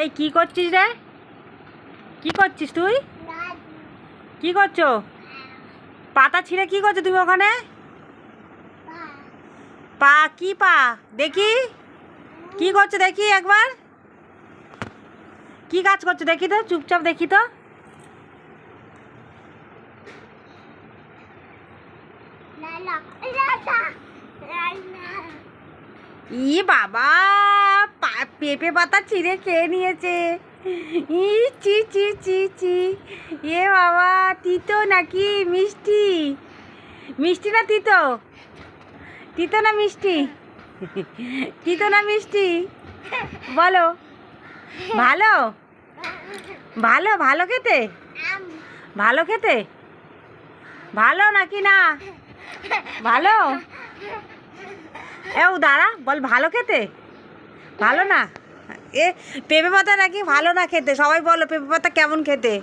এই কি করছিস রে? কি করছিস তুই? কি করছো? পাতা ছিঁড়ে কি করছো তুমি ওখানে? পা কি পা? দেখি কি করছো, দেখি একবার। কি কাজ করছো দেখি তো, চুপচাপ দেখি তো। ই বাবা, পেঁপে পাতা ছিঁড়ে খেয়ে নিয়েছে। ই চি চি চি চি। এ বাবা, তিতো নাকি মিষ্টি? মিষ্টি না তিতো? তিতো না মিষ্টি? তিতো না মিষ্টি বলো? ভালো? ভালো ভালো খেতে? ভালো খেতে? ভালো নাকি না? ভালো? এও দাঁড়া, বল ভালো খেতে? ভালো না? এ পেঁপে পাতা নাকি ভালো না খেতে? সবাই বলো পেঁপে পাতা কেমন খেতে।